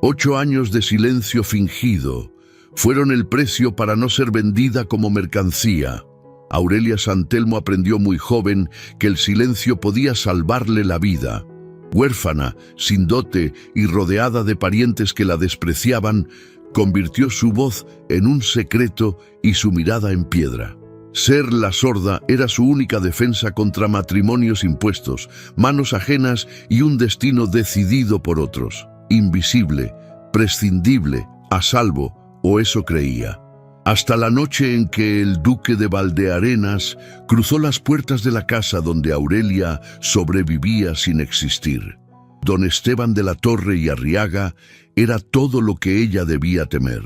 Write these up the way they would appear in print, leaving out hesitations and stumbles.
8 años de silencio fingido fueron el precio para no ser vendida como mercancía. Aurelia San Telmo aprendió muy joven que el silencio podía salvarle la vida. Huérfana, sin dote y rodeada de parientes que la despreciaban, convirtió su voz en un secreto y su mirada en piedra. Ser la sorda era su única defensa contra matrimonios impuestos, manos ajenas y un destino decidido por otros. Invisible, prescindible, a salvo, o eso creía. Hasta la noche en que el duque de Valdearenas cruzó las puertas de la casa donde Aurelia sobrevivía sin existir. Don Esteban de la Torre y Arriaga era todo lo que ella debía temer.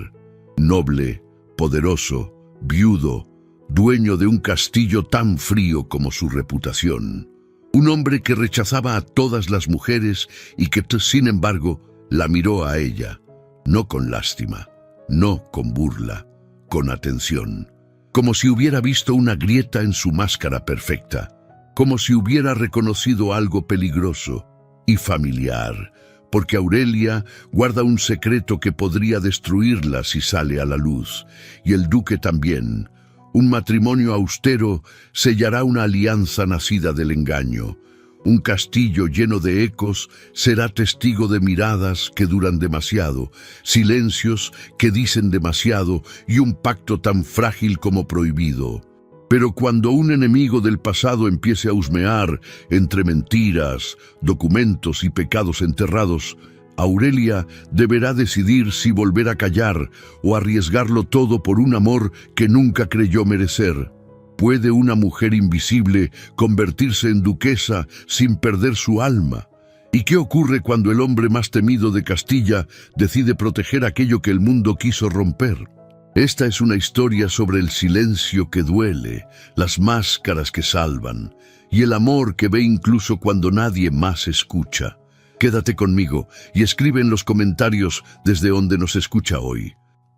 Noble, poderoso, viudo, dueño de un castillo tan frío como su reputación. Un hombre que rechazaba a todas las mujeres y que, sin embargo, la miró a ella, no con lástima, no con burla, con atención, como si hubiera visto una grieta en su máscara perfecta, como si hubiera reconocido algo peligroso y familiar, porque Aurelia guarda un secreto que podría destruirla si sale a la luz, y el duque también. Un matrimonio austero sellará una alianza nacida del engaño. Un castillo lleno de ecos será testigo de miradas que duran demasiado, silencios que dicen demasiado y un pacto tan frágil como prohibido. Pero cuando un enemigo del pasado empiece a husmear entre mentiras, documentos y pecados enterrados, Aurelia deberá decidir si volver a callar o arriesgarlo todo por un amor que nunca creyó merecer. ¿Puede una mujer invisible convertirse en duquesa sin perder su alma? ¿Y qué ocurre cuando el hombre más temido de Castilla decide proteger aquello que el mundo quiso romper? Esta es una historia sobre el silencio que duele, las máscaras que salvan, y el amor que ve incluso cuando nadie más escucha. Quédate conmigo y escribe en los comentarios desde donde nos escucha hoy.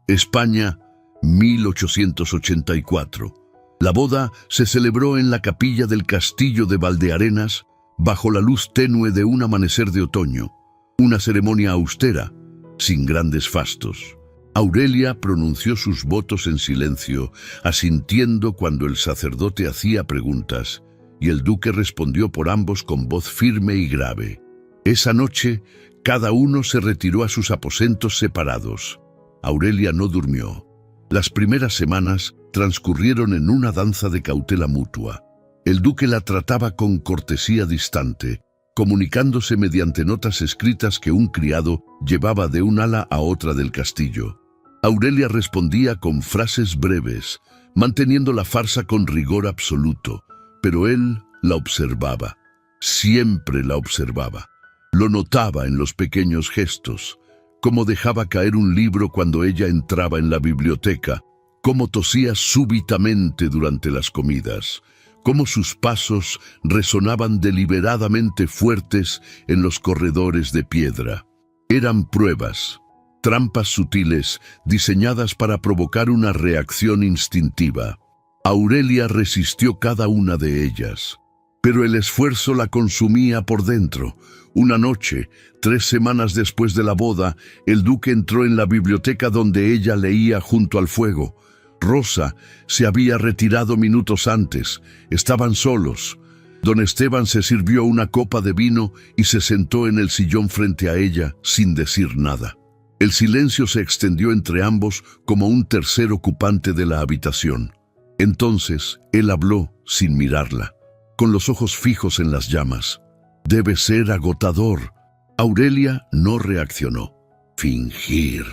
España, 1884. La boda se celebró en la capilla del castillo de Valdearenas, bajo la luz tenue de un amanecer de otoño. Una ceremonia austera, sin grandes fastos. Aurelia pronunció sus votos en silencio, asintiendo cuando el sacerdote hacía preguntas, y el duque respondió por ambos con voz firme y grave. Esa noche, cada uno se retiró a sus aposentos separados. Aurelia no durmió. Las primeras semanas transcurrieron en una danza de cautela mutua. El duque la trataba con cortesía distante, comunicándose mediante notas escritas que un criado llevaba de un ala a otra del castillo. Aurelia respondía con frases breves, manteniendo la farsa con rigor absoluto, pero él la observaba. Siempre la observaba. Lo notaba en los pequeños gestos, cómo dejaba caer un libro cuando ella entraba en la biblioteca, cómo tosía súbitamente durante las comidas, cómo sus pasos resonaban deliberadamente fuertes en los corredores de piedra. Eran pruebas, trampas sutiles diseñadas para provocar una reacción instintiva. Aurelia resistió cada una de ellas, pero el esfuerzo la consumía por dentro. Una noche, 3 semanas después de la boda, el duque entró en la biblioteca donde ella leía junto al fuego. Rosa se había retirado minutos antes. Estaban solos. Don Esteban se sirvió una copa de vino y se sentó en el sillón frente a ella, sin decir nada. El silencio se extendió entre ambos como un tercer ocupante de la habitación. Entonces, él habló sin mirarla, con los ojos fijos en las llamas. Debe ser agotador. Aurelia no reaccionó. Fingir,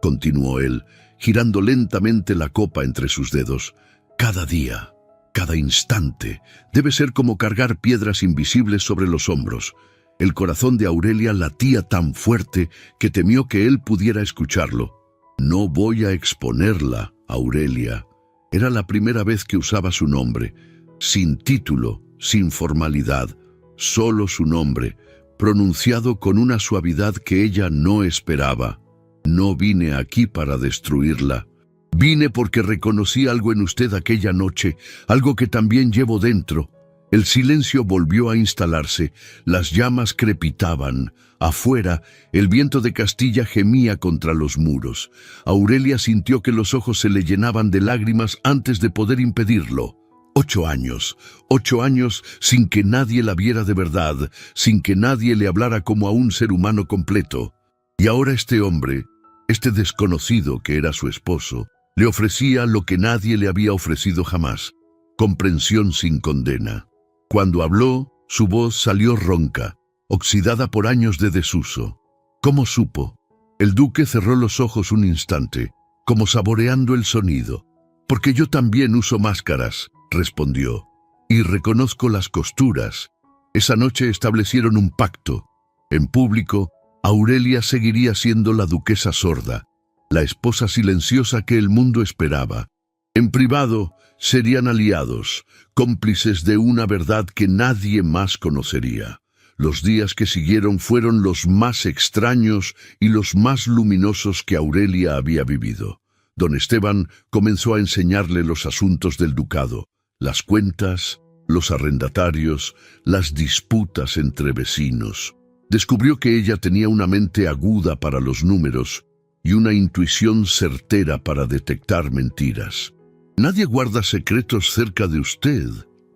continuó él, girando lentamente la copa entre sus dedos. Cada día, cada instante, debe ser como cargar piedras invisibles sobre los hombros. El corazón de Aurelia latía tan fuerte que temió que él pudiera escucharlo. No voy a exponerla, Aurelia. Era la primera vez que usaba su nombre, sin título, sin formalidad, solo su nombre, pronunciado con una suavidad que ella no esperaba. No vine aquí para destruirla. Vine porque reconocí algo en usted aquella noche, algo que también llevo dentro. El silencio volvió a instalarse, las llamas crepitaban. Afuera, el viento de Castilla gemía contra los muros. Aurelia sintió que los ojos se le llenaban de lágrimas antes de poder impedirlo. 8 años sin que nadie la viera de verdad, sin que nadie le hablara como a un ser humano completo. Y ahora este hombre, este desconocido que era su esposo, le ofrecía lo que nadie le había ofrecido jamás: comprensión sin condena. Cuando habló, su voz salió ronca, oxidada por años de desuso. ¿Cómo supo? El duque cerró los ojos un instante, como saboreando el sonido. «Porque yo también uso máscaras», respondió, «y reconozco las costuras». Esa noche establecieron un pacto. En público, Aurelia seguiría siendo la duquesa sorda, la esposa silenciosa que el mundo esperaba. En privado, serían aliados, cómplices de una verdad que nadie más conocería. Los días que siguieron fueron los más extraños y los más luminosos que Aurelia había vivido. Don Esteban comenzó a enseñarle los asuntos del ducado, las cuentas, los arrendatarios, las disputas entre vecinos. Descubrió que ella tenía una mente aguda para los números y una intuición certera para detectar mentiras. «Nadie guarda secretos cerca de usted»,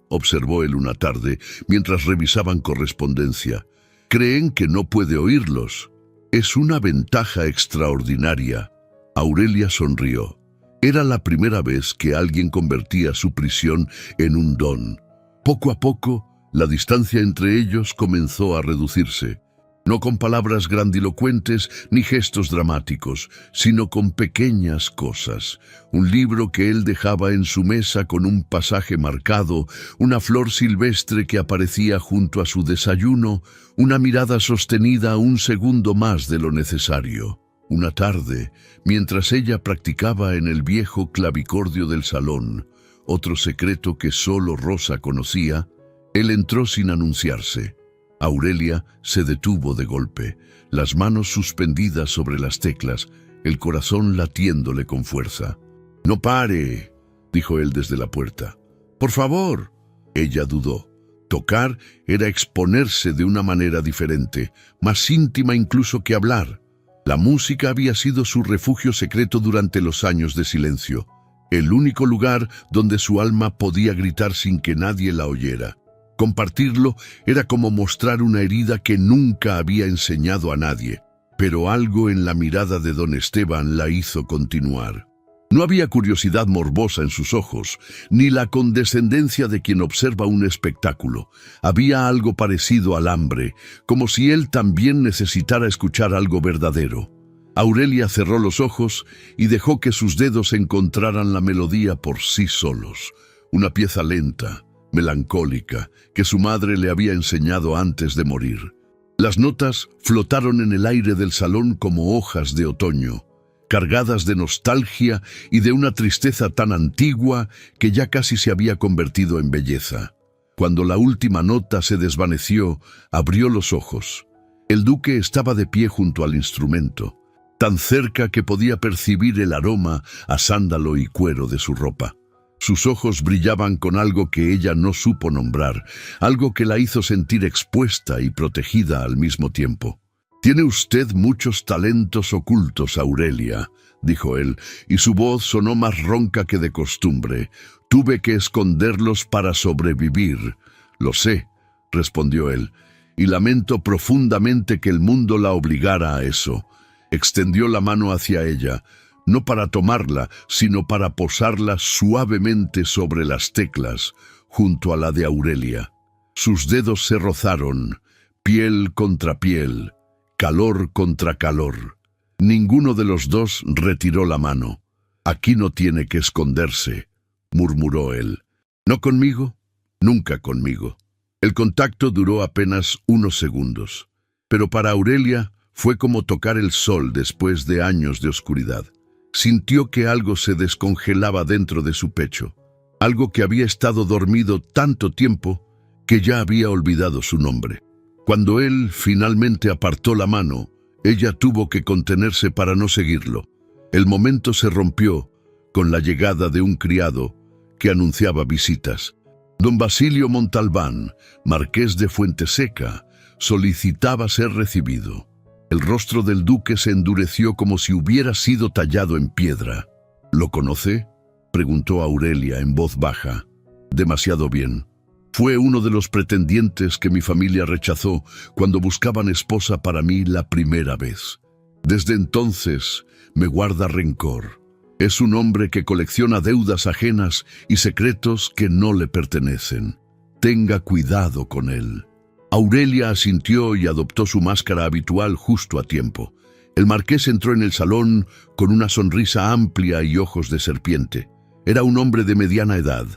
observó él una tarde mientras revisaban correspondencia. «Creen que no puede oírlos. Es una ventaja extraordinaria». Aurelia sonrió. Era la primera vez que alguien convertía su prisión en un don. Poco a poco, la distancia entre ellos comenzó a reducirse. No con palabras grandilocuentes ni gestos dramáticos, sino con pequeñas cosas. Un libro que él dejaba en su mesa con un pasaje marcado, una flor silvestre que aparecía junto a su desayuno, una mirada sostenida un segundo más de lo necesario. Una tarde, mientras ella practicaba en el viejo clavicordio del salón, otro secreto que solo Rosa conocía, él entró sin anunciarse. Aurelia se detuvo de golpe, las manos suspendidas sobre las teclas, el corazón latiéndole con fuerza. «No pare», dijo él desde la puerta. «Por favor». Ella dudó. Tocar era exponerse de una manera diferente, más íntima incluso que hablar. La música había sido su refugio secreto durante los años de silencio, el único lugar donde su alma podía gritar sin que nadie la oyera. Compartirlo era como mostrar una herida que nunca había enseñado a nadie, pero algo en la mirada de don Esteban la hizo continuar. No había curiosidad morbosa en sus ojos, ni la condescendencia de quien observa un espectáculo. Había algo parecido al hambre, como si él también necesitara escuchar algo verdadero. Aurelia cerró los ojos y dejó que sus dedos encontraran la melodía por sí solos. Una pieza lenta, melancólica, que su madre le había enseñado antes de morir. Las notas flotaron en el aire del salón como hojas de otoño, cargadas de nostalgia y de una tristeza tan antigua que ya casi se había convertido en belleza. Cuando la última nota se desvaneció, abrió los ojos. El duque estaba de pie junto al instrumento, tan cerca que podía percibir el aroma a sándalo y cuero de su ropa. Sus ojos brillaban con algo que ella no supo nombrar, algo que la hizo sentir expuesta y protegida al mismo tiempo. «Tiene usted muchos talentos ocultos, Aurelia», dijo él, y su voz sonó más ronca que de costumbre. «Tuve que esconderlos para sobrevivir». «Lo sé», respondió él, «y lamento profundamente que el mundo la obligara a eso». Extendió la mano hacia ella, no para tomarla, sino para posarla suavemente sobre las teclas, junto a la de Aurelia. Sus dedos se rozaron, piel contra piel, calor contra calor. Ninguno de los dos retiró la mano. «Aquí no tiene que esconderse», murmuró él. «¿No conmigo? Nunca conmigo». El contacto duró apenas unos segundos, pero para Aurelia fue como tocar el sol después de años de oscuridad. Sintió que algo se descongelaba dentro de su pecho, algo que había estado dormido tanto tiempo que ya había olvidado su nombre. Cuando él finalmente apartó la mano, ella tuvo que contenerse para no seguirlo. El momento se rompió con la llegada de un criado que anunciaba visitas. Don Basilio Montalbán, marqués de Fuenteseca, solicitaba ser recibido. El rostro del duque se endureció como si hubiera sido tallado en piedra. ¿Lo conoce?, preguntó Aurelia en voz baja. Demasiado bien. Fue uno de los pretendientes que mi familia rechazó cuando buscaban esposa para mí la primera vez. Desde entonces me guarda rencor. Es un hombre que colecciona deudas ajenas y secretos que no le pertenecen. Tenga cuidado con él. Aurelia asintió y adoptó su máscara habitual justo a tiempo. El marqués entró en el salón con una sonrisa amplia y ojos de serpiente. Era un hombre de mediana edad,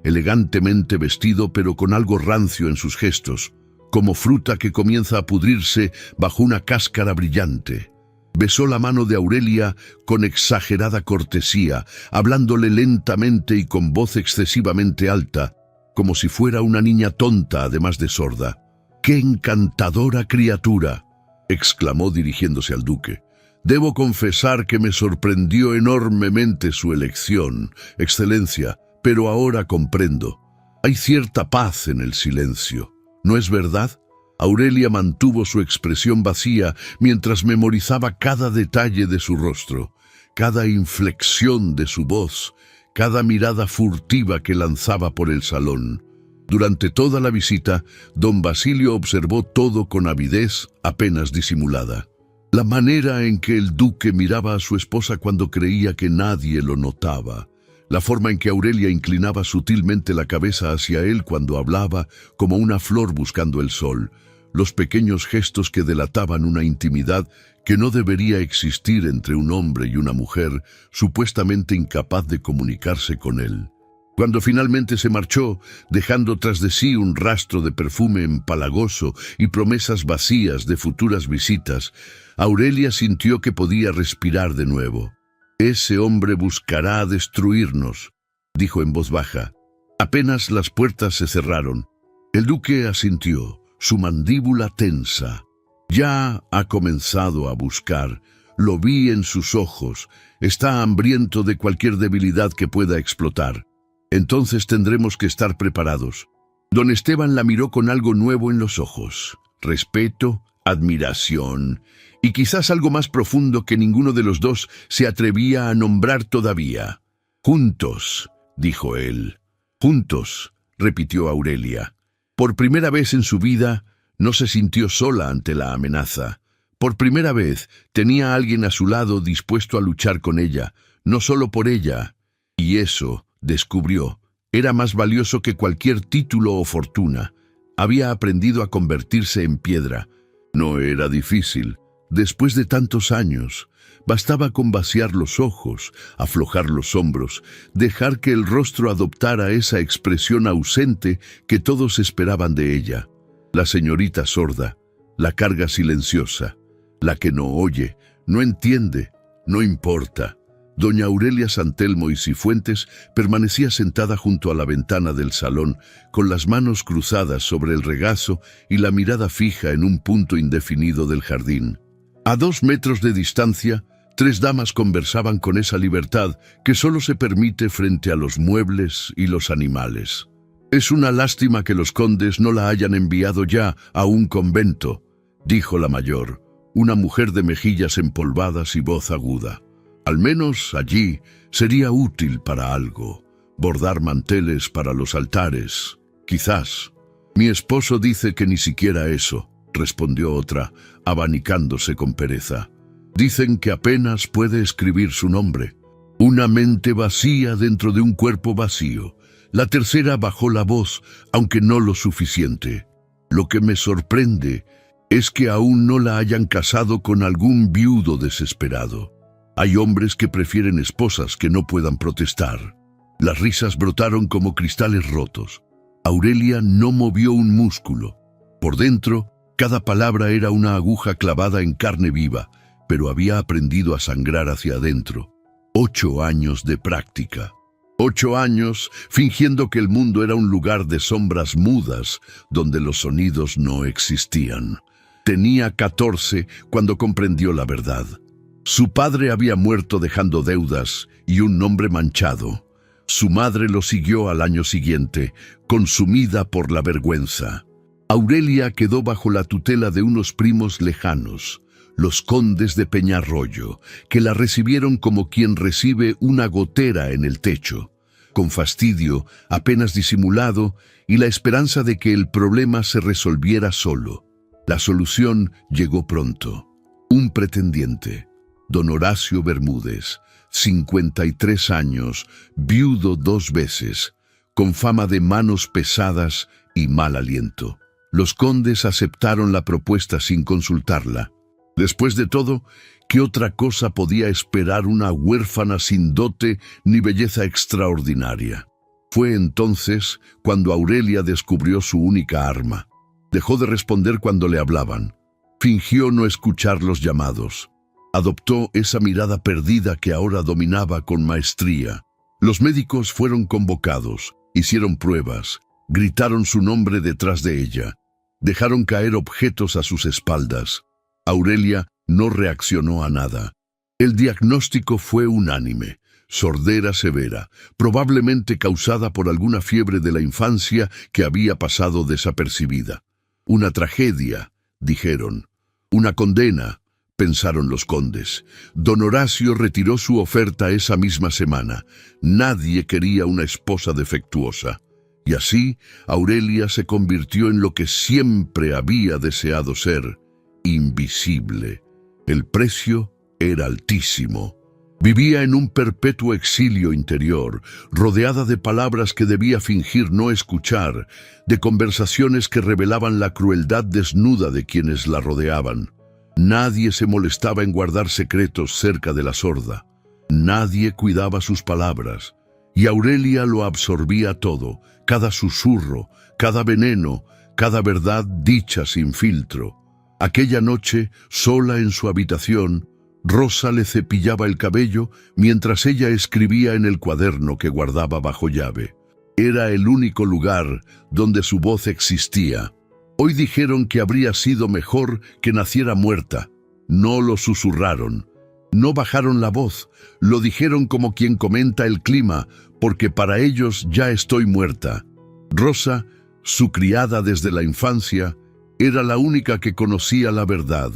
elegantemente vestido pero con algo rancio en sus gestos, como fruta que comienza a pudrirse bajo una cáscara brillante. Besó la mano de Aurelia con exagerada cortesía, hablándole lentamente y con voz excesivamente alta, como si fuera una niña tonta además de sorda. ¡Qué encantadora criatura!, exclamó dirigiéndose al duque. Debo confesar que me sorprendió enormemente su elección, Excelencia, pero ahora comprendo. Hay cierta paz en el silencio, ¿no es verdad? Aurelia mantuvo su expresión vacía mientras memorizaba cada detalle de su rostro, cada inflexión de su voz, cada mirada furtiva que lanzaba por el salón. Durante toda la visita, don Basilio observó todo con avidez apenas disimulada. La manera en que el duque miraba a su esposa cuando creía que nadie lo notaba, la forma en que Aurelia inclinaba sutilmente la cabeza hacia él cuando hablaba, como una flor buscando el sol, los pequeños gestos que delataban una intimidad que no debería existir entre un hombre y una mujer supuestamente incapaz de comunicarse con él. Cuando finalmente se marchó, dejando tras de sí un rastro de perfume empalagoso y promesas vacías de futuras visitas, Aurelia sintió que podía respirar de nuevo. «Ese hombre buscará destruirnos», dijo en voz baja. Apenas las puertas se cerraron. El duque asintió, su mandíbula tensa. «Ya ha comenzado a buscar. Lo vi en sus ojos. Está hambriento de cualquier debilidad que pueda explotar. Entonces tendremos que estar preparados». Don Esteban la miró con algo nuevo en los ojos. Respeto, admiración y quizás algo más profundo que ninguno de los dos se atrevía a nombrar todavía. «Juntos», dijo él. «Juntos», repitió Aurelia. Por primera vez en su vida no se sintió sola ante la amenaza. Por primera vez tenía a alguien a su lado dispuesto a luchar con ella, no solo por ella. Y eso, descubrió, era más valioso que cualquier título o fortuna. Había aprendido a convertirse en piedra. No era difícil. Después de tantos años, bastaba con vaciar los ojos, aflojar los hombros, dejar que el rostro adoptara esa expresión ausente que todos esperaban de ella. La señorita sorda, la carga silenciosa, la que no oye, no entiende, no importa. Doña Aurelia Santelmo y Cifuentes permanecía sentada junto a la ventana del salón, con las manos cruzadas sobre el regazo y la mirada fija en un punto indefinido del jardín. A 2 metros de distancia, 3 damas conversaban con esa libertad que solo se permite frente a los muebles y los animales. «Es una lástima que los condes no la hayan enviado ya a un convento», dijo la mayor, una mujer de mejillas empolvadas y voz aguda. «Al menos allí sería útil para algo, bordar manteles para los altares, quizás». «Mi esposo dice que ni siquiera eso», respondió otra, abanicándose con pereza. «Dicen que apenas puede escribir su nombre. Una mente vacía dentro de un cuerpo vacío». La tercera bajó la voz, aunque no lo suficiente. «Lo que me sorprende es que aún no la hayan casado con algún viudo desesperado. Hay hombres que prefieren esposas que no puedan protestar». Las risas brotaron como cristales rotos. Aurelia no movió un músculo. Por dentro, cada palabra era una aguja clavada en carne viva, pero había aprendido a sangrar hacia adentro. 8 años de práctica. 8 años fingiendo que el mundo era un lugar de sombras mudas, donde los sonidos no existían. Tenía 14 cuando comprendió la verdad. Su padre había muerto dejando deudas y un nombre manchado. Su madre lo siguió al año siguiente, consumida por la vergüenza. Aurelia quedó bajo la tutela de unos primos lejanos, los condes de Peñarroyo, que la recibieron como quien recibe una gotera en el techo, con fastidio apenas disimulado y la esperanza de que el problema se resolviera solo. La solución llegó pronto. Un pretendiente, don Horacio Bermúdez, 53 años, viudo 2 veces, con fama de manos pesadas y mal aliento. Los condes aceptaron la propuesta sin consultarla. Después de todo, ¿qué otra cosa podía esperar una huérfana sin dote ni belleza extraordinaria? Fue entonces cuando Aurelia descubrió su única arma. Dejó de responder cuando le hablaban. Fingió no escuchar los llamados. Adoptó esa mirada perdida que ahora dominaba con maestría. Los médicos fueron convocados, hicieron pruebas, gritaron su nombre detrás de ella. Dejaron caer objetos a sus espaldas. Aurelia no reaccionó a nada. El diagnóstico fue unánime: sordera severa, probablemente causada por alguna fiebre de la infancia que había pasado desapercibida. Una tragedia, dijeron. Una condena, pensaron los condes. Don Horacio retiró su oferta esa misma semana. Nadie quería una esposa defectuosa. Y así, Aurelia se convirtió en lo que siempre había deseado ser: invisible. El precio era altísimo. Vivía en un perpetuo exilio interior, rodeada de palabras que debía fingir no escuchar, de conversaciones que revelaban la crueldad desnuda de quienes la rodeaban. Nadie se molestaba en guardar secretos cerca de la sorda. Nadie cuidaba sus palabras. Y Aurelia lo absorbía todo, cada susurro, cada veneno, cada verdad dicha sin filtro. Aquella noche, sola en su habitación, Rosa le cepillaba el cabello mientras ella escribía en el cuaderno que guardaba bajo llave. Era el único lugar donde su voz existía. Hoy dijeron que habría sido mejor que naciera muerta. No lo susurraron. No bajaron la voz, lo dijeron como quien comenta el clima, porque para ellos ya estoy muerta. Rosa, su criada desde la infancia, era la única que conocía la verdad,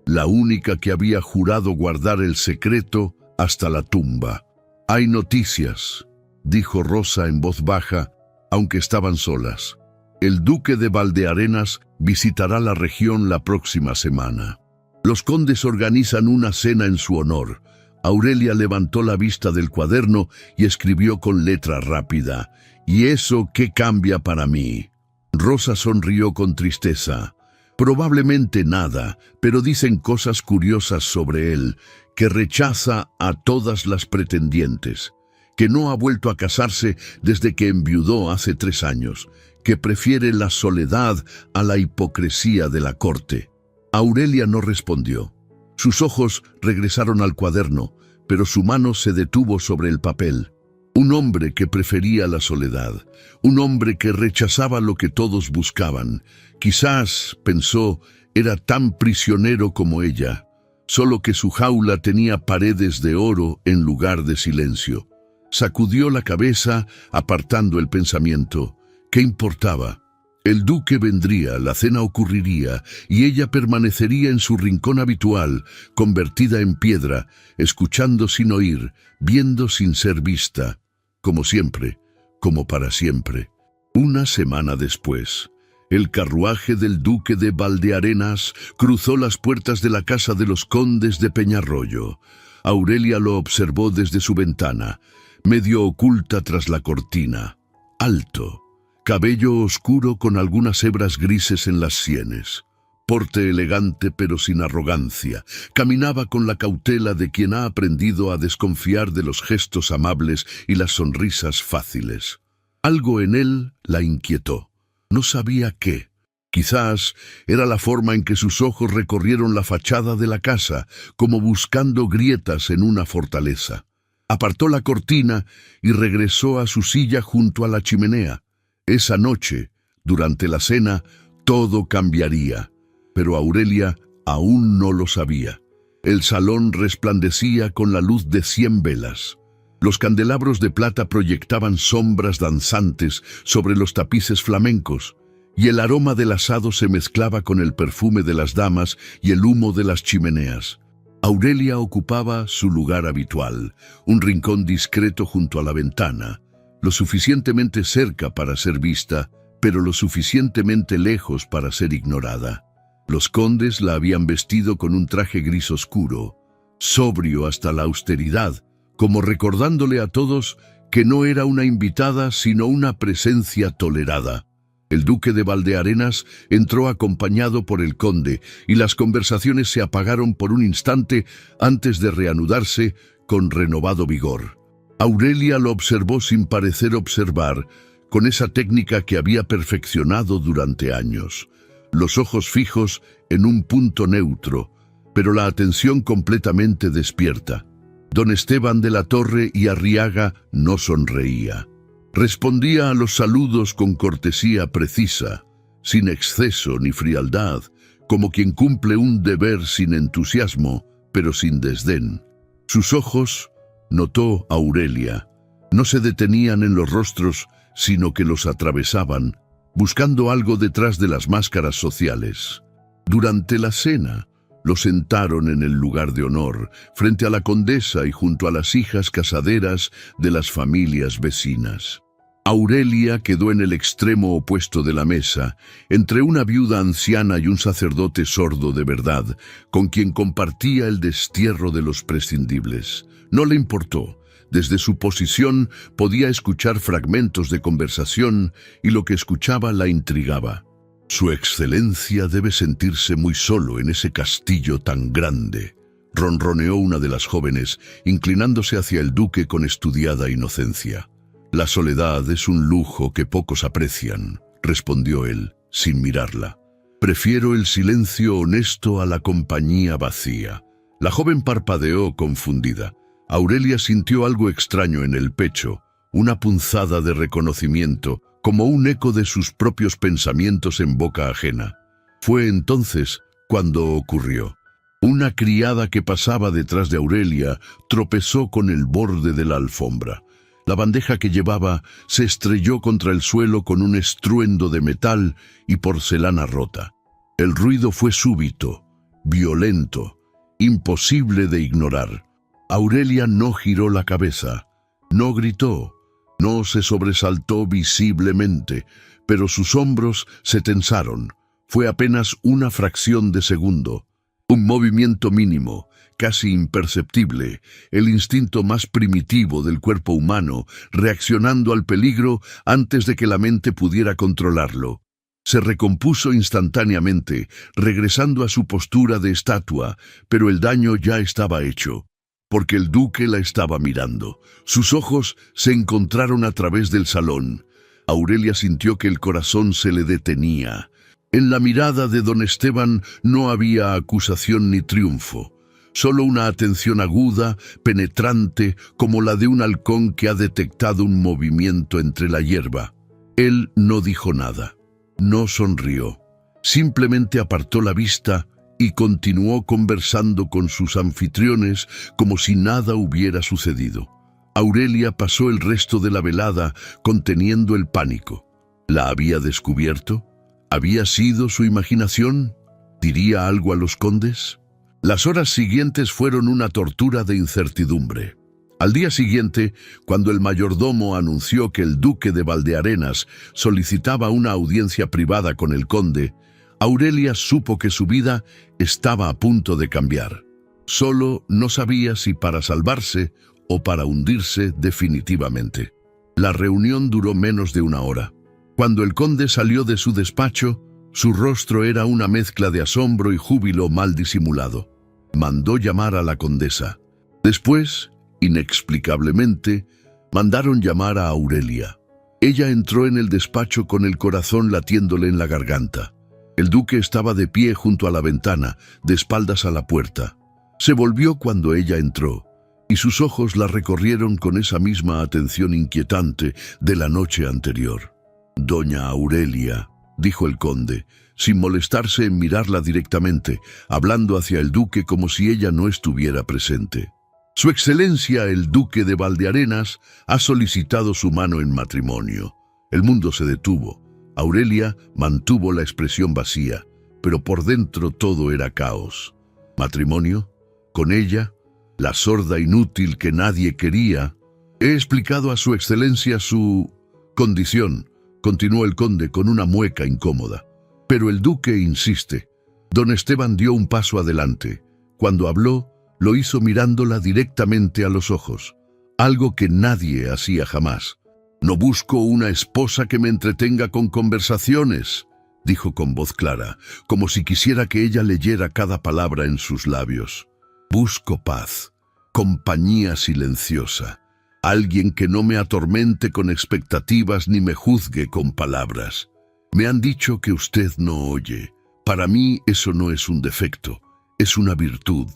la única que había jurado guardar el secreto hasta la tumba. «Hay noticias», dijo Rosa en voz baja, aunque estaban solas. «El duque de Valdearenas visitará la región la próxima semana. Los condes organizan una cena en su honor». Aurelia levantó la vista del cuaderno y escribió con letra rápida: «¿Y eso qué cambia para mí?». Rosa sonrió con tristeza. «Probablemente nada, pero dicen cosas curiosas sobre él, que rechaza a todas las pretendientes, que no ha vuelto a casarse desde que enviudó hace 3 años, que prefiere la soledad a la hipocresía de la corte». Aurelia no respondió. Sus ojos regresaron al cuaderno, pero su mano se detuvo sobre el papel. Un hombre que prefería la soledad, un hombre que rechazaba lo que todos buscaban. Quizás, pensó, era tan prisionero como ella, solo que su jaula tenía paredes de oro en lugar de silencio. Sacudió la cabeza, apartando el pensamiento. ¿Qué importaba? El duque vendría, la cena ocurriría, y ella permanecería en su rincón habitual, convertida en piedra, escuchando sin oír, viendo sin ser vista, como siempre, como para siempre. Una semana después, el carruaje del duque de Valdearenas cruzó las puertas de la casa de los condes de Peñarroyo. Aurelia lo observó desde su ventana, medio oculta tras la cortina. Alto, cabello oscuro con algunas hebras grises en las sienes. Porte elegante pero sin arrogancia. Caminaba con la cautela de quien ha aprendido a desconfiar de los gestos amables y las sonrisas fáciles. Algo en él la inquietó. No sabía qué. Quizás era la forma en que sus ojos recorrieron la fachada de la casa, como buscando grietas en una fortaleza. Apartó la cortina y regresó a su silla junto a la chimenea. Esa noche, durante la cena, todo cambiaría. Pero Aurelia aún no lo sabía. El salón resplandecía con la luz de 100 velas. Los candelabros de plata proyectaban sombras danzantes sobre los tapices flamencos. y el aroma del asado se mezclaba con el perfume de las damas y el humo de las chimeneas. Aurelia ocupaba su lugar habitual, un rincón discreto junto a la ventana, lo suficientemente cerca para ser vista, pero lo suficientemente lejos para ser ignorada. Los condes la habían vestido con un traje gris oscuro, sobrio hasta la austeridad, como recordándole a todos que no era una invitada sino una presencia tolerada. El duque de Valdearenas entró acompañado por el conde y las conversaciones se apagaron por un instante antes de reanudarse con renovado vigor. Aurelia lo observó sin parecer observar, con esa técnica que había perfeccionado durante años. Los ojos fijos en un punto neutro, pero la atención completamente despierta. Don Esteban de la Torre y Arriaga no sonreía. Respondía a los saludos con cortesía precisa, sin exceso ni frialdad, como quien cumple un deber sin entusiasmo, pero sin desdén. Sus ojos, notó Aurelia, no se detenían en los rostros, sino que los atravesaban, buscando algo detrás de las máscaras sociales. Durante la cena, lo sentaron en el lugar de honor, frente a la condesa y junto a las hijas casaderas de las familias vecinas. Aurelia quedó en el extremo opuesto de la mesa, entre una viuda anciana y un sacerdote sordo de verdad, con quien compartía el destierro de los prescindibles. No le importó. Desde su posición podía escuchar fragmentos de conversación y lo que escuchaba la intrigaba. «Su excelencia debe sentirse muy solo en ese castillo tan grande», ronroneó una de las jóvenes, inclinándose hacia el duque con estudiada inocencia. «La soledad es un lujo que pocos aprecian», respondió él, sin mirarla. «Prefiero el silencio honesto a la compañía vacía». La joven parpadeó confundida. Aurelia sintió algo extraño en el pecho, una punzada de reconocimiento, como un eco de sus propios pensamientos en boca ajena. Fue entonces cuando ocurrió. Una criada que pasaba detrás de Aurelia tropezó con el borde de la alfombra. La bandeja que llevaba se estrelló contra el suelo con un estruendo de metal y porcelana rota. El ruido fue súbito, violento, imposible de ignorar. Aurelia no giró la cabeza, no gritó, no se sobresaltó visiblemente, pero sus hombros se tensaron. Fue apenas una fracción de segundo, un movimiento mínimo, casi imperceptible, el instinto más primitivo del cuerpo humano, reaccionando al peligro antes de que la mente pudiera controlarlo. Se recompuso instantáneamente, regresando a su postura de estatua, pero el daño ya estaba hecho, porque el duque la estaba mirando. Sus ojos se encontraron a través del salón. Aurelia sintió que el corazón se le detenía. En la mirada de don Esteban no había acusación ni triunfo, solo una atención aguda, penetrante, como la de un halcón que ha detectado un movimiento entre la hierba. Él no dijo nada, no sonrió, simplemente apartó la vista y continuó conversando con sus anfitriones como si nada hubiera sucedido. Aurelia pasó el resto de la velada conteniendo el pánico. ¿La había descubierto? ¿Había sido su imaginación? ¿Diría algo a los condes? Las horas siguientes fueron una tortura de incertidumbre. Al día siguiente, cuando el mayordomo anunció que el duque de Valdearenas solicitaba una audiencia privada con el conde, Aurelia supo que su vida estaba a punto de cambiar. Solo no sabía si para salvarse o para hundirse definitivamente. La reunión duró menos de una hora. Cuando el conde salió de su despacho, su rostro era una mezcla de asombro y júbilo mal disimulado. Mandó llamar a la condesa. Después, inexplicablemente, mandaron llamar a Aurelia. Ella entró en el despacho con el corazón latiéndole en la garganta. El duque estaba de pie junto a la ventana, de espaldas a la puerta. Se volvió cuando ella entró, y sus ojos la recorrieron con esa misma atención inquietante de la noche anterior. «Doña Aurelia», dijo el conde, sin molestarse en mirarla directamente, hablando hacia el duque como si ella no estuviera presente. «Su excelencia el duque de Valdearenas ha solicitado su mano en matrimonio». El mundo se detuvo. Aurelia mantuvo la expresión vacía, pero por dentro todo era caos. ¿Matrimonio? ¿Con ella? ¿La sorda inútil que nadie quería? He explicado a su excelencia su condición, continuó el conde con una mueca incómoda. Pero el duque insiste. Don Esteban dio un paso adelante. Cuando habló, lo hizo mirándola directamente a los ojos, algo que nadie hacía jamás. «No busco una esposa que me entretenga con conversaciones», dijo con voz clara, como si quisiera que ella leyera cada palabra en sus labios. «Busco paz, compañía silenciosa, alguien que no me atormente con expectativas ni me juzgue con palabras. Me han dicho que usted no oye. Para mí eso no es un defecto, es una virtud».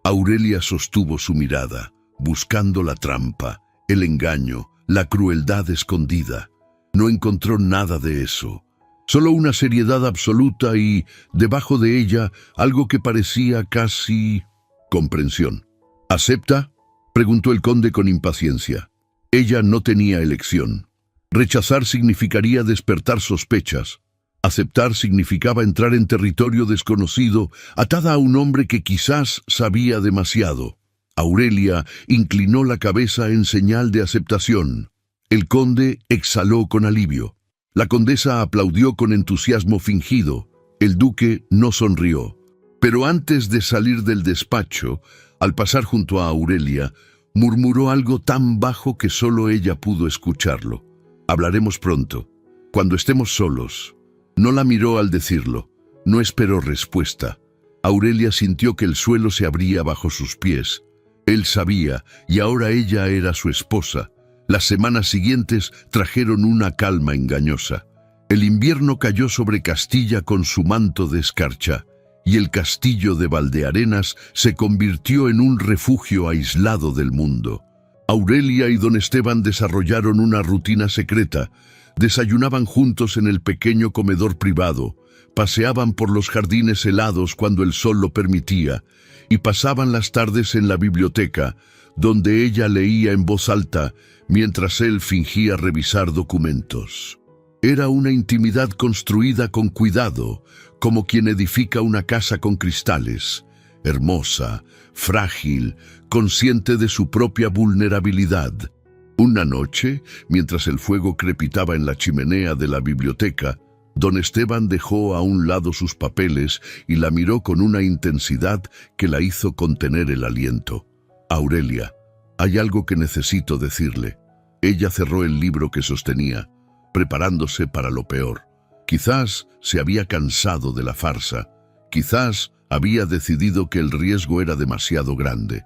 Aurelia sostuvo su mirada, buscando la trampa, el engaño, la crueldad escondida. No encontró nada de eso. Solo una seriedad absoluta y, debajo de ella, algo que parecía casi comprensión. «¿Acepta?», preguntó el conde con impaciencia. Ella no tenía elección. Rechazar significaría despertar sospechas. Aceptar significaba entrar en territorio desconocido, atada a un hombre que quizás sabía demasiado. Aurelia inclinó la cabeza en señal de aceptación. El conde exhaló con alivio. La condesa aplaudió con entusiasmo fingido. El duque no sonrió. Pero antes de salir del despacho, al pasar junto a Aurelia, murmuró algo tan bajo que solo ella pudo escucharlo. «Hablaremos pronto, cuando estemos solos». No la miró al decirlo. No esperó respuesta. Aurelia sintió que el suelo se abría bajo sus pies. Él sabía, y ahora ella era su esposa. Las semanas siguientes trajeron una calma engañosa. El invierno cayó sobre Castilla con su manto de escarcha, y el castillo de Valdearenas se convirtió en un refugio aislado del mundo. Aurelia y don Esteban desarrollaron una rutina secreta. Desayunaban juntos en el pequeño comedor privado, paseaban por los jardines helados cuando el sol lo permitía, y pasaban las tardes en la biblioteca, donde ella leía en voz alta, mientras él fingía revisar documentos. Era una intimidad construida con cuidado, como quien edifica una casa con cristales, hermosa, frágil, consciente de su propia vulnerabilidad. Una noche, mientras el fuego crepitaba en la chimenea de la biblioteca, don Esteban dejó a un lado sus papeles y la miró con una intensidad que la hizo contener el aliento. «Aurelia, hay algo que necesito decirle». Ella cerró el libro que sostenía, preparándose para lo peor. Quizás se había cansado de la farsa, quizás había decidido que el riesgo era demasiado grande.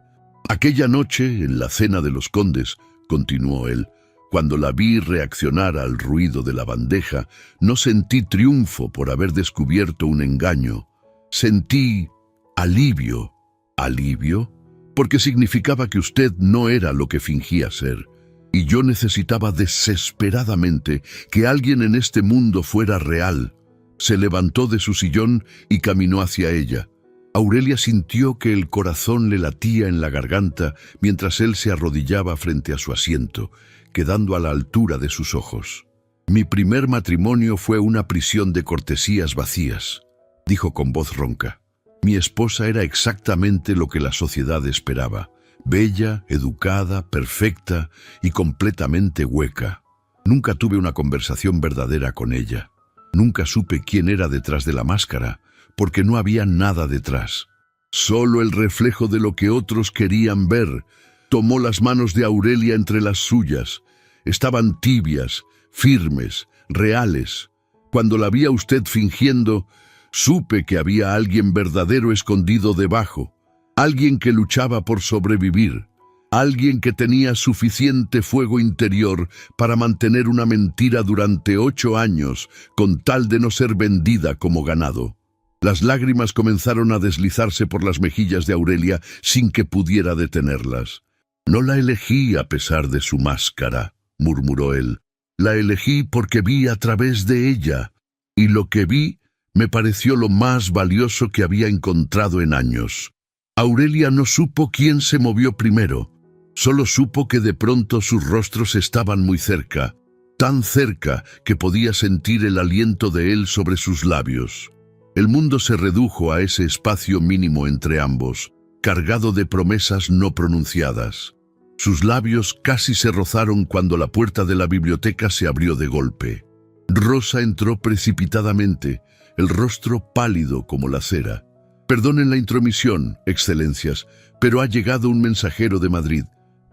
«Aquella noche, en la cena de los condes», continuó él, «cuando la vi reaccionar al ruido de la bandeja, no sentí triunfo por haber descubierto un engaño. Sentí alivio». «¿Alivio?», porque significaba que usted no era lo que fingía ser. Y yo necesitaba desesperadamente que alguien en este mundo fuera real. Se levantó de su sillón y caminó hacia ella. Aurelia sintió que el corazón le latía en la garganta mientras él se arrodillaba frente a su asiento, quedando a la altura de sus ojos. «Mi primer matrimonio fue una prisión de cortesías vacías», dijo con voz ronca. «Mi esposa era exactamente lo que la sociedad esperaba, bella, educada, perfecta y completamente hueca. Nunca tuve una conversación verdadera con ella. Nunca supe quién era detrás de la máscara, porque no había nada detrás. Solo el reflejo de lo que otros querían ver». Tomó las manos de Aurelia entre las suyas. Estaban tibias, firmes, reales. Cuando la vi a usted fingiendo, supe que había alguien verdadero escondido debajo, alguien que luchaba por sobrevivir, alguien que tenía suficiente fuego interior para mantener una mentira durante 8 años con tal de no ser vendida como ganado. Las lágrimas comenzaron a deslizarse por las mejillas de Aurelia sin que pudiera detenerlas. «No la elegí a pesar de su máscara», murmuró él. «La elegí porque vi a través de ella, y lo que vi me pareció lo más valioso que había encontrado en años». Aurelia no supo quién se movió primero. Solo supo que de pronto sus rostros estaban muy cerca, tan cerca que podía sentir el aliento de él sobre sus labios. El mundo se redujo a ese espacio mínimo entre ambos, cargado de promesas no pronunciadas. Sus labios casi se rozaron cuando la puerta de la biblioteca se abrió de golpe. Rosa entró precipitadamente, el rostro pálido como la cera. «Perdonen la intromisión, excelencias, pero ha llegado un mensajero de Madrid.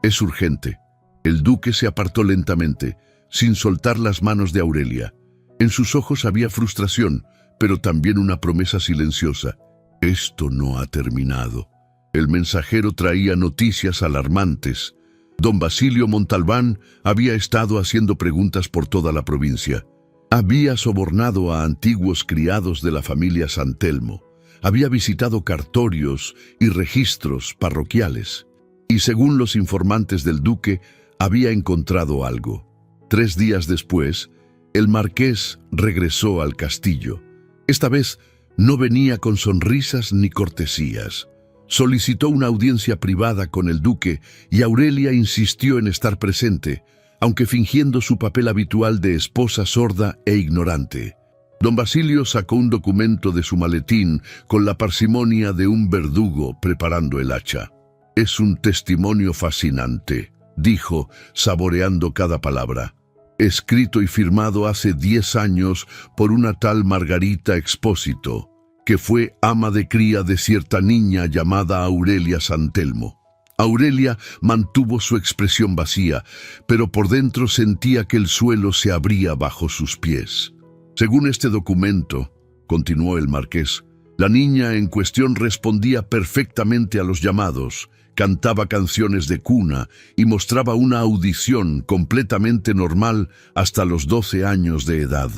Es urgente». El duque se apartó lentamente, sin soltar las manos de Aurelia. En sus ojos había frustración, pero también una promesa silenciosa. Esto no ha terminado. El mensajero traía noticias alarmantes. Don Basilio Montalbán había estado haciendo preguntas por toda la provincia. Había sobornado a antiguos criados de la familia Santelmo. Había visitado cartorios y registros parroquiales. Y según los informantes del duque, había encontrado algo. 3 días después, el marqués regresó al castillo. Esta vez no venía con sonrisas ni cortesías. Solicitó una audiencia privada con el duque y Aurelia insistió en estar presente, aunque fingiendo su papel habitual de esposa sorda e ignorante. Don Basilio sacó un documento de su maletín con la parsimonia de un verdugo preparando el hacha. «Es un testimonio fascinante», dijo, saboreando cada palabra. «Escrito y firmado hace 10 años por una tal Margarita Expósito, que fue ama de cría de cierta niña llamada Aurelia Santelmo». Aurelia mantuvo su expresión vacía, pero por dentro sentía que el suelo se abría bajo sus pies. «Según este documento», continuó el marqués, «la niña en cuestión respondía perfectamente a los llamados, cantaba canciones de cuna y mostraba una audición completamente normal hasta los 12 años de edad.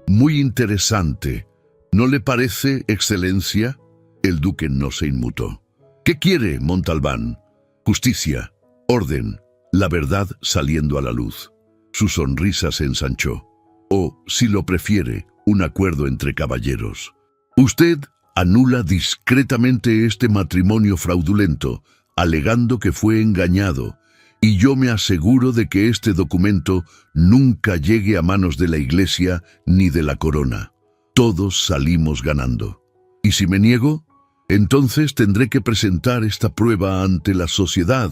Muy interesante. ¿No le parece, excelencia?» El duque no se inmutó. «¿Qué quiere, Montalbán?» «Justicia, orden, la verdad saliendo a la luz». Su sonrisa se ensanchó. «O, si lo prefiere, un acuerdo entre caballeros. Usted anula discretamente este matrimonio fraudulento, alegando que fue engañado, y yo me aseguro de que este documento nunca llegue a manos de la Iglesia ni de la corona. Todos salimos ganando. ¿Y si me niego? Entonces tendré que presentar esta prueba ante la sociedad,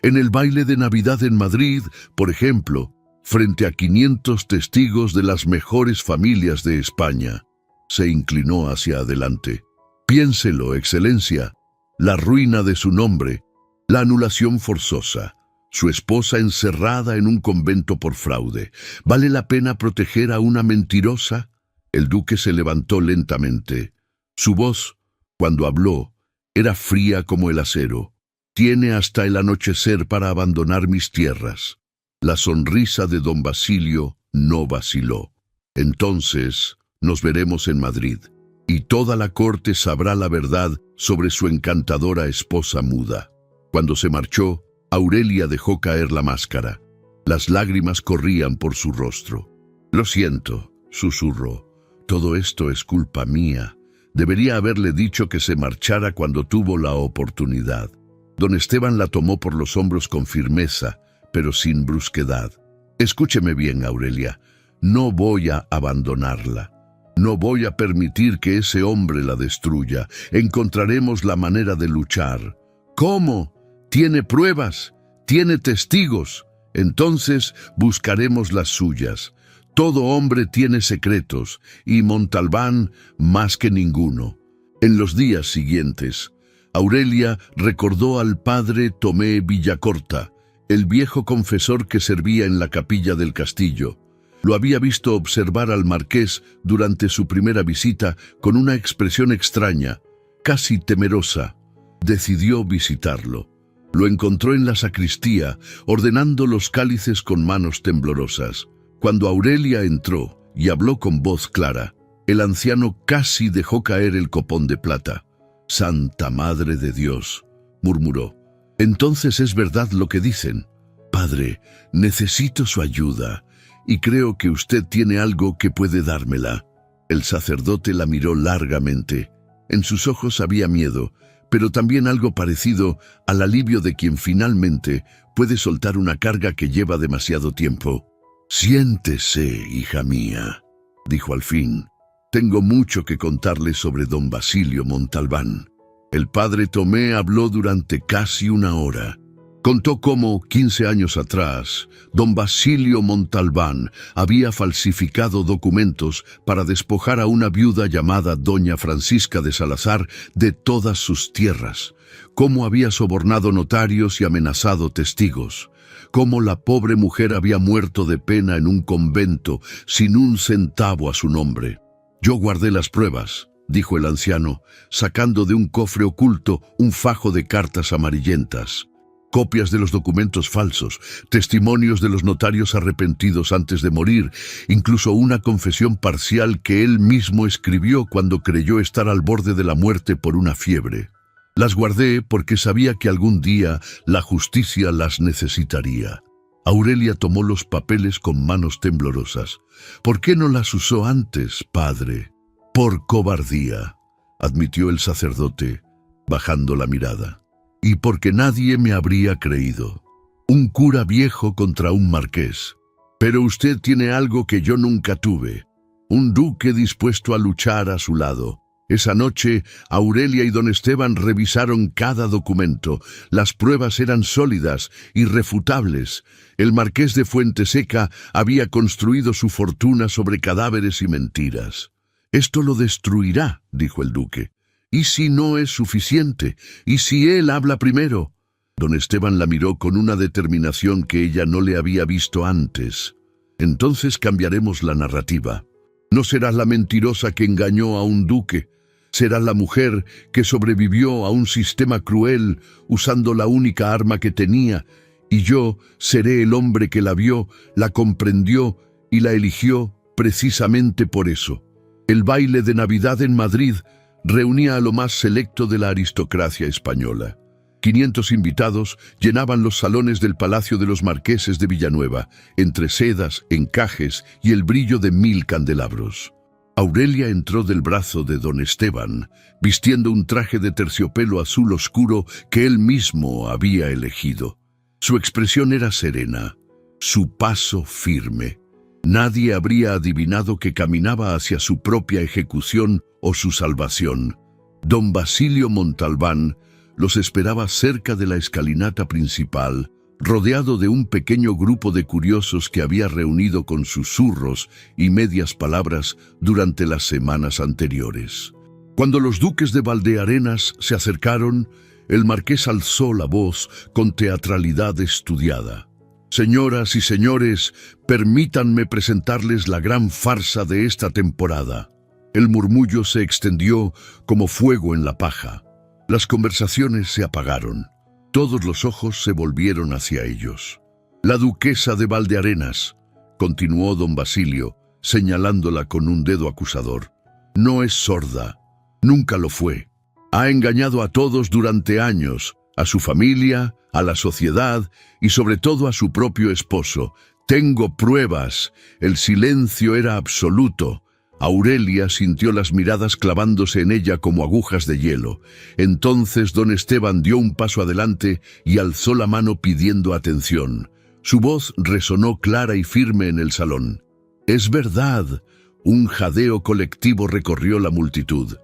en el baile de Navidad en Madrid, por ejemplo, frente a 500 testigos de las mejores familias de España». Se inclinó hacia adelante. «Piénselo, excelencia. La ruina de su nombre, la anulación forzosa, su esposa encerrada en un convento por fraude. ¿Vale la pena proteger a una mentirosa?» El duque se levantó lentamente. Su voz, cuando habló, era fría como el acero. «Tiene hasta el anochecer para abandonar mis tierras». La sonrisa de don Basilio no vaciló. «Entonces nos veremos en Madrid, y toda la corte sabrá la verdad sobre su encantadora esposa muda». Cuando se marchó, Aurelia dejó caer la máscara. Las lágrimas corrían por su rostro. «Lo siento», susurró. «Todo esto es culpa mía. Debería haberle dicho que se marchara cuando tuvo la oportunidad». Don Esteban la tomó por los hombros con firmeza, pero sin brusquedad. «Escúcheme bien, Aurelia. No voy a abandonarla. No voy a permitir que ese hombre la destruya. Encontraremos la manera de luchar». «¿Cómo? Tiene pruebas, tiene testigos. Entonces buscaremos las suyas. Todo hombre tiene secretos, y Montalbán más que ninguno». En los días siguientes, Aurelia recordó al padre Tomé Villacorta, el viejo confesor que servía en la capilla del castillo. Lo había visto observar al marqués durante su primera visita con una expresión extraña, casi temerosa. Decidió visitarlo. Lo encontró en la sacristía, ordenando los cálices con manos temblorosas. Cuando Aurelia entró y habló con voz clara, el anciano casi dejó caer el copón de plata. «Santa Madre de Dios», murmuró. «Entonces es verdad lo que dicen. Padre, necesito su ayuda, y creo que usted tiene algo que puede dármela». El sacerdote la miró largamente. En sus ojos había miedo, pero también algo parecido al alivio de quien finalmente puede soltar una carga que lleva demasiado tiempo. Siéntese, hija mía, dijo al fin. Tengo mucho que contarle sobre don Basilio Montalbán. El padre Tomé habló durante casi una hora. Contó cómo, 15 años atrás, don Basilio Montalbán había falsificado documentos para despojar a una viuda llamada doña Francisca de Salazar de todas sus tierras, cómo había sobornado notarios y amenazado testigos, cómo la pobre mujer había muerto de pena en un convento sin un centavo a su nombre. Yo guardé las pruebas, dijo el anciano, sacando de un cofre oculto un fajo de cartas amarillentas. Copias de los documentos falsos, testimonios de los notarios arrepentidos antes de morir, incluso una confesión parcial que él mismo escribió cuando creyó estar al borde de la muerte por una fiebre. Las guardé porque sabía que algún día la justicia las necesitaría. Aurelia tomó los papeles con manos temblorosas. ¿Por qué no las usó antes, padre? Por cobardía, admitió el sacerdote, bajando la mirada. Y porque nadie me habría creído. Un cura viejo contra un marqués. Pero usted tiene algo que yo nunca tuve. Un duque dispuesto a luchar a su lado. Esa noche, Aurelia y don Esteban revisaron cada documento. Las pruebas eran sólidas, irrefutables. El marqués de Fuenteseca había construido su fortuna sobre cadáveres y mentiras. Esto lo destruirá, dijo el duque. ¿Y si no es suficiente? ¿Y si él habla primero? Don Esteban la miró con una determinación que ella no le había visto antes. Entonces cambiaremos la narrativa. No serás la mentirosa que engañó a un duque. Serás la mujer que sobrevivió a un sistema cruel usando la única arma que tenía. Y yo seré el hombre que la vio, la comprendió y la eligió precisamente por eso. El baile de Navidad en Madrid reunía a lo más selecto de la aristocracia española. 500 invitados llenaban los salones del Palacio de los Marqueses de Villanueva, entre sedas, encajes y el brillo de 1000 candelabros. Aurelia entró del brazo de don Esteban, vistiendo un traje de terciopelo azul oscuro que él mismo había elegido. Su expresión era serena, su paso firme. Nadie habría adivinado que caminaba hacia su propia ejecución o su salvación. Don Basilio Montalbán los esperaba cerca de la escalinata principal, rodeado de un pequeño grupo de curiosos que había reunido con susurros y medias palabras durante las semanas anteriores. Cuando los duques de Valdearenas se acercaron, el marqués alzó la voz con teatralidad estudiada. Señoras y señores, permítanme presentarles la gran farsa de esta temporada. El murmullo se extendió como fuego en la paja. Las conversaciones se apagaron. Todos los ojos se volvieron hacia ellos. La duquesa de Valdearenas, continuó don Basilio, señalándola con un dedo acusador, no es sorda, nunca lo fue. Ha engañado a todos durante años, a su familia, a la sociedad y sobre todo a su propio esposo. Tengo pruebas. El silencio era absoluto. Aurelia sintió las miradas clavándose en ella como agujas de hielo. Entonces don Esteban dio un paso adelante y alzó la mano pidiendo atención. Su voz resonó clara y firme en el salón. Es verdad. Un jadeo colectivo recorrió la multitud.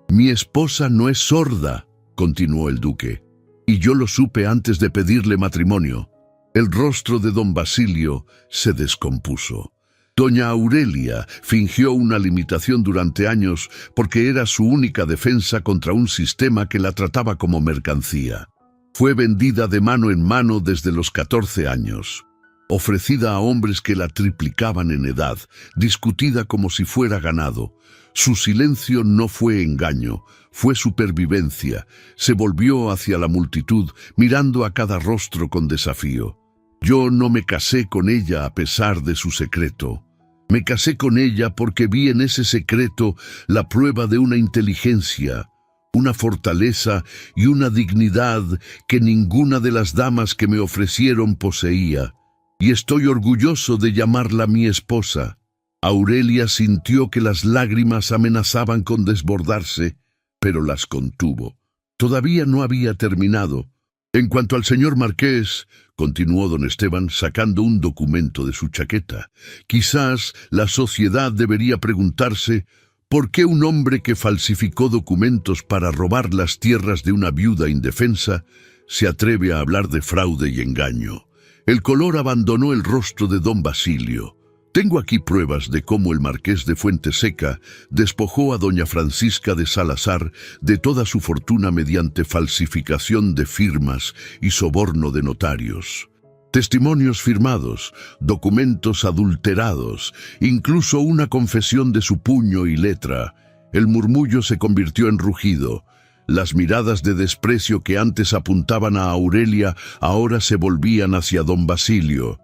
Mi esposa no es sorda, continuó el duque. Y yo lo supe antes de pedirle matrimonio. El rostro de don Basilio se descompuso. Doña Aurelia fingió una limitación durante años porque era su única defensa contra un sistema que la trataba como mercancía. Fue vendida de mano en mano desde los 14 años. Ofrecida a hombres que la triplicaban en edad, discutida como si fuera ganado. Su silencio no fue engaño, fue supervivencia. Se volvió hacia la multitud, mirando a cada rostro con desafío. Yo no me casé con ella a pesar de su secreto. Me casé con ella porque vi en ese secreto la prueba de una inteligencia, una fortaleza y una dignidad que ninguna de las damas que me ofrecieron poseía. Y estoy orgulloso de llamarla mi esposa. Aurelia sintió que las lágrimas amenazaban con desbordarse, pero las contuvo. Todavía no había terminado. En cuanto al señor Marqués, continuó don Esteban sacando un documento de su chaqueta, quizás la sociedad debería preguntarse por qué un hombre que falsificó documentos para robar las tierras de una viuda indefensa se atreve a hablar de fraude y engaño. El color abandonó el rostro de don Basilio. Tengo aquí pruebas de cómo el marqués de Fuenteseca despojó a doña Francisca de Salazar de toda su fortuna mediante falsificación de firmas y soborno de notarios. Testimonios firmados, documentos adulterados, incluso una confesión de su puño y letra. El murmullo se convirtió en rugido. Las miradas de desprecio que antes apuntaban a Aurelia ahora se volvían hacia don Basilio.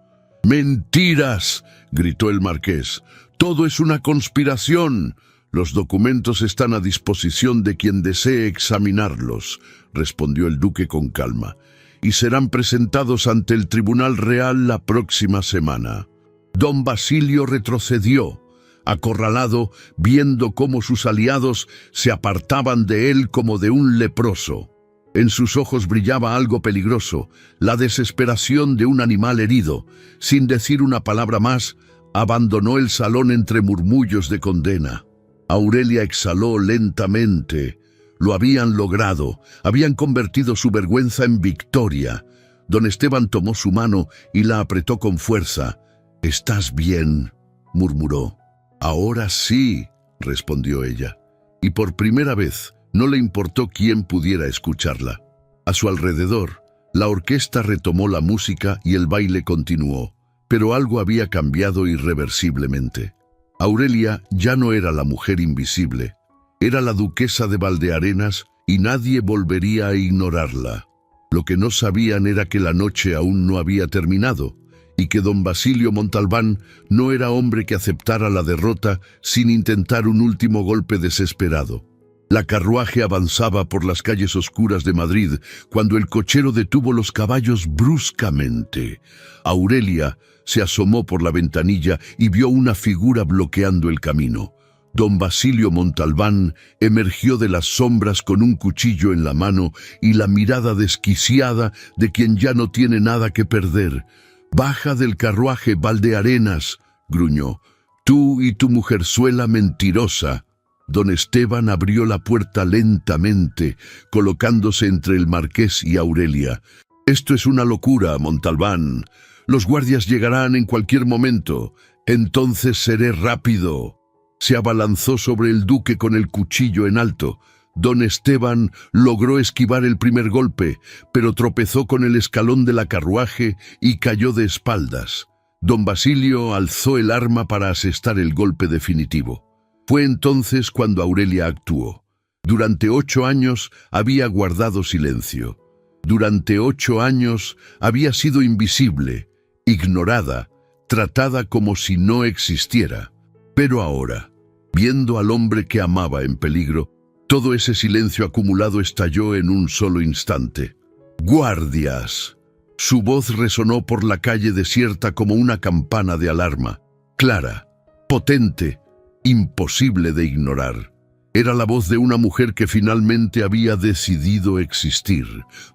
¡Mentiras!, gritó el marqués. ¡Todo es una conspiración! Los documentos están a disposición de quien desee examinarlos, respondió el duque con calma, y serán presentados ante el Tribunal Real la próxima semana. Don Basilio retrocedió, acorralado, viendo cómo sus aliados se apartaban de él como de un leproso. En sus ojos brillaba algo peligroso, la desesperación de un animal herido. Sin decir una palabra más, abandonó el salón entre murmullos de condena. Aurelia exhaló lentamente. Lo habían logrado, habían convertido su vergüenza en victoria. Don Esteban tomó su mano y la apretó con fuerza. «¿Estás bien?», murmuró. «Ahora sí», respondió ella. Y por primera vez no le importó quién pudiera escucharla. A su alrededor, la orquesta retomó la música y el baile continuó, pero algo había cambiado irreversiblemente. Aurelia ya no era la mujer invisible, era la duquesa de Valdearenas y nadie volvería a ignorarla. Lo que no sabían era que la noche aún no había terminado y que don Basilio Montalbán no era hombre que aceptara la derrota sin intentar un último golpe desesperado. La carruaje avanzaba por las calles oscuras de Madrid cuando el cochero detuvo los caballos bruscamente. Aurelia se asomó por la ventanilla y vio una figura bloqueando el camino. Don Basilio Montalbán emergió de las sombras con un cuchillo en la mano y la mirada desquiciada de quien ya no tiene nada que perder. «Baja del carruaje, Valdearenas», gruñó. «Tú y tu mujerzuela mentirosa». Don Esteban abrió la puerta lentamente, colocándose entre el marqués y Aurelia. «Esto es una locura, Montalbán. Los guardias llegarán en cualquier momento. Entonces seré rápido». Se abalanzó sobre el duque con el cuchillo en alto. Don Esteban logró esquivar el primer golpe, pero tropezó con el escalón de la carruaje y cayó de espaldas. Don Basilio alzó el arma para asestar el golpe definitivo. Fue entonces cuando Aurelia actuó. Durante 8 años había guardado silencio. Durante 8 años había sido invisible, ignorada, tratada como si no existiera. Pero ahora, viendo al hombre que amaba en peligro, todo ese silencio acumulado estalló en un solo instante. «¡Guardias!». Su voz resonó por la calle desierta como una campana de alarma. Clara, potente, imposible de ignorar. Era la voz de una mujer que finalmente había decidido existir.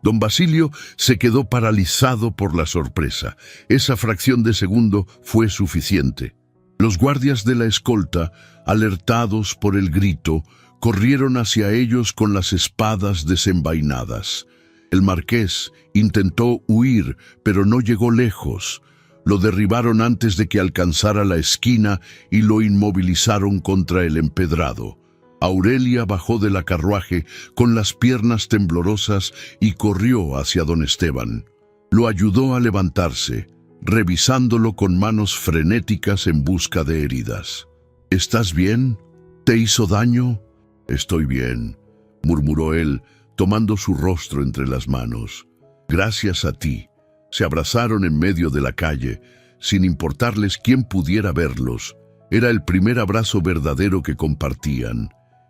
Don Basilio se quedó paralizado por la sorpresa. Esa fracción de segundo fue suficiente. Los guardias de la escolta, alertados por el grito, corrieron hacia ellos con las espadas desenvainadas. El marqués intentó huir, pero no llegó lejos. Lo derribaron antes de que alcanzara la esquina y lo inmovilizaron contra el empedrado. Aurelia bajó de la carruaje con las piernas temblorosas y corrió hacia don Esteban. Lo ayudó a levantarse, revisándolo con manos frenéticas en busca de heridas. «¿Estás bien? ¿Te hizo daño?» «Estoy bien», murmuró él, tomando su rostro entre las manos. «Gracias a ti». Se abrazaron en medio de la calle, sin importarles quién pudiera verlos. Era el primer abrazo verdadero que compartían.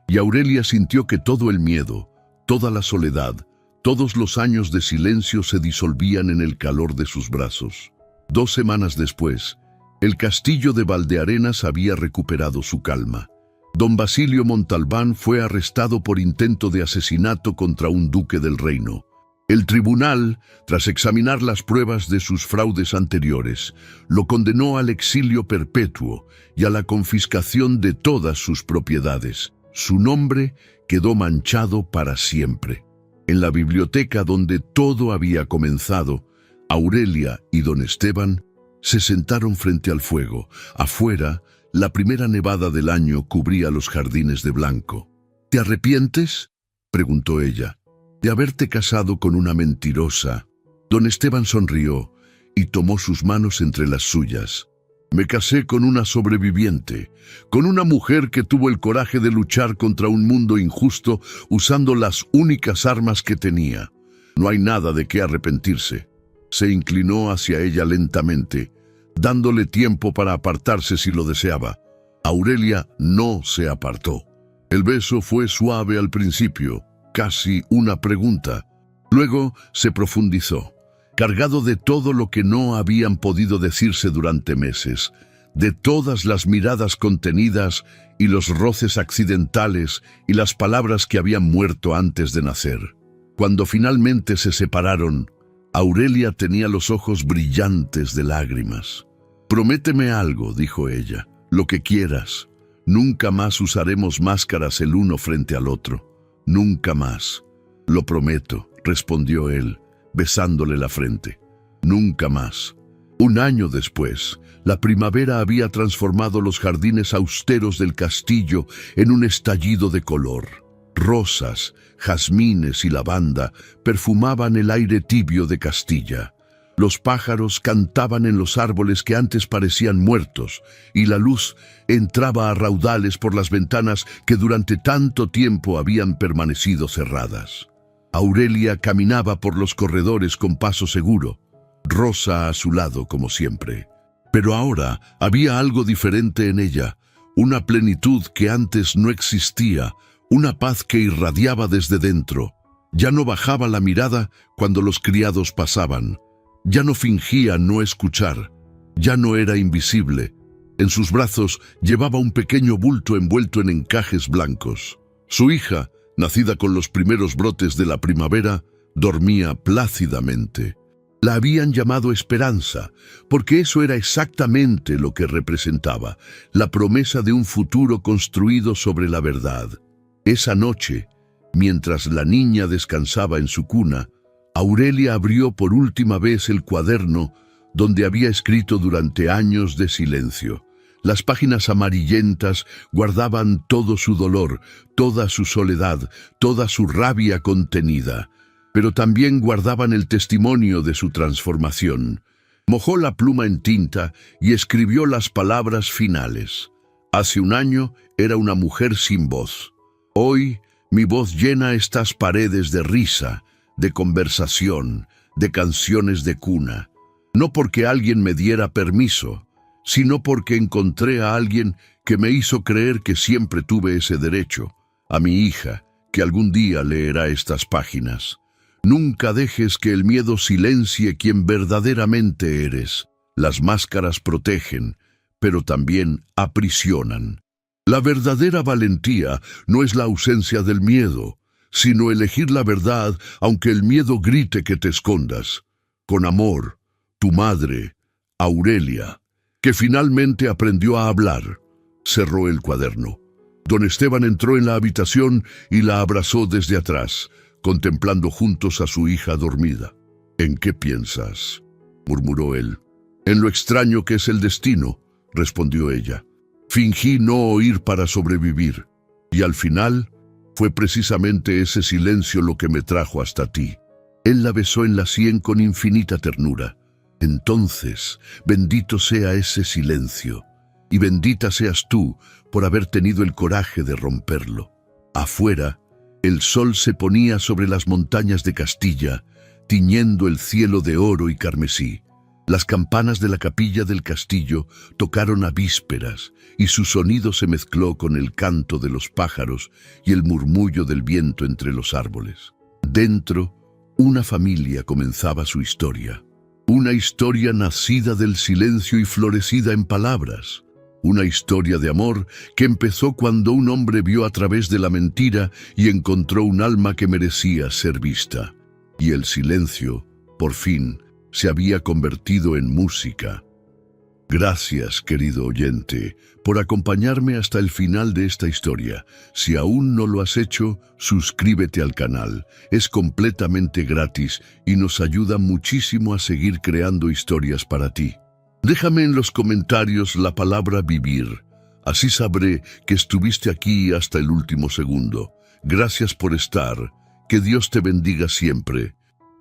Y Aurelia sintió que todo el miedo, toda la soledad, todos los años de silencio se disolvían en el calor de sus brazos. 2 semanas después, el castillo de Valdearenas había recuperado su calma. Don Basilio Montalbán fue arrestado por intento de asesinato contra un duque del reino. El tribunal, tras examinar las pruebas de sus fraudes anteriores, lo condenó al exilio perpetuo y a la confiscación de todas sus propiedades. Su nombre quedó manchado para siempre. En la biblioteca donde todo había comenzado, Aurelia y don Esteban se sentaron frente al fuego. Afuera, la primera nevada del año cubría los jardines de blanco. ¿Te arrepientes?, preguntó ella, de haberte casado con una mentirosa. Don Esteban sonrió y tomó sus manos entre las suyas. Me casé con una sobreviviente, con una mujer que tuvo el coraje de luchar contra un mundo injusto usando las únicas armas que tenía. No hay nada de qué arrepentirse. Se inclinó hacia ella lentamente, dándole tiempo para apartarse si lo deseaba. Aurelia no se apartó. El beso fue suave al principio, casi una pregunta. Luego se profundizó, cargado de todo lo que no habían podido decirse durante meses, de todas las miradas contenidas y los roces accidentales y las palabras que habían muerto antes de nacer. Cuando finalmente se separaron, Aurelia tenía los ojos brillantes de lágrimas. «Prométeme algo», dijo ella, «lo que quieras. Nunca más usaremos máscaras el uno frente al otro. Nunca más». «Lo prometo», respondió él, besándole la frente. «Nunca más». Un año después, la primavera había transformado los jardines austeros del castillo en un estallido de color. Rosas, jazmines y lavanda perfumaban el aire tibio de Castilla. Los pájaros cantaban en los árboles que antes parecían muertos, y la luz entraba a raudales por las ventanas que durante tanto tiempo habían permanecido cerradas. Aurelia caminaba por los corredores con paso seguro, Rosa a su lado como siempre. Pero ahora había algo diferente en ella, una plenitud que antes no existía, una paz que irradiaba desde dentro. Ya no bajaba la mirada cuando los criados pasaban. Ya no fingía no escuchar. Ya no era invisible. En sus brazos llevaba un pequeño bulto envuelto en encajes blancos. Su hija, nacida con los primeros brotes de la primavera, dormía plácidamente. La habían llamado Esperanza, porque eso era exactamente lo que representaba, la promesa de un futuro construido sobre la verdad. Esa noche, mientras la niña descansaba en su cuna, Aurelia abrió por última vez el cuaderno donde había escrito durante años de silencio. Las páginas amarillentas guardaban todo su dolor, toda su soledad, toda su rabia contenida, pero también guardaban el testimonio de su transformación. Mojó la pluma en tinta y escribió las palabras finales. Hace un año era una mujer sin voz. Hoy mi voz llena estas paredes de risa, de conversación, de canciones de cuna. No porque alguien me diera permiso, sino porque encontré a alguien que me hizo creer que siempre tuve ese derecho, a mi hija, que algún día leerá estas páginas. Nunca dejes que el miedo silencie quien verdaderamente eres. Las máscaras protegen, pero también aprisionan. La verdadera valentía no es la ausencia del miedo, sino elegir la verdad aunque el miedo grite que te escondas. Con amor, tu madre, Aurelia, que finalmente aprendió a hablar. Cerró el cuaderno. Don Esteban entró en la habitación y la abrazó desde atrás, contemplando juntos a su hija dormida. «¿En qué piensas?», murmuró él. «En lo extraño que es el destino», respondió ella. «Fingí no oír para sobrevivir, y al final fue precisamente ese silencio lo que me trajo hasta ti». Él la besó en la sien con infinita ternura. «Entonces, bendito sea ese silencio, y bendita seas tú por haber tenido el coraje de romperlo». Afuera, el sol se ponía sobre las montañas de Castilla, tiñendo el cielo de oro y carmesí. Las campanas de la capilla del castillo tocaron a vísperas, y su sonido se mezcló con el canto de los pájaros y el murmullo del viento entre los árboles. Dentro, una familia comenzaba su historia. Una historia nacida del silencio y florecida en palabras. Una historia de amor que empezó cuando un hombre vio a través de la mentira y encontró un alma que merecía ser vista. y el silencio, por fin, se había convertido en música. Gracias, querido oyente, por acompañarme hasta el final de esta historia. Si aún no lo has hecho, suscríbete al canal. Es completamente gratis y nos ayuda muchísimo a seguir creando historias para ti. Déjame en los comentarios la palabra vivir. Así sabré que estuviste aquí hasta el último segundo. Gracias por estar. Que Dios te bendiga siempre.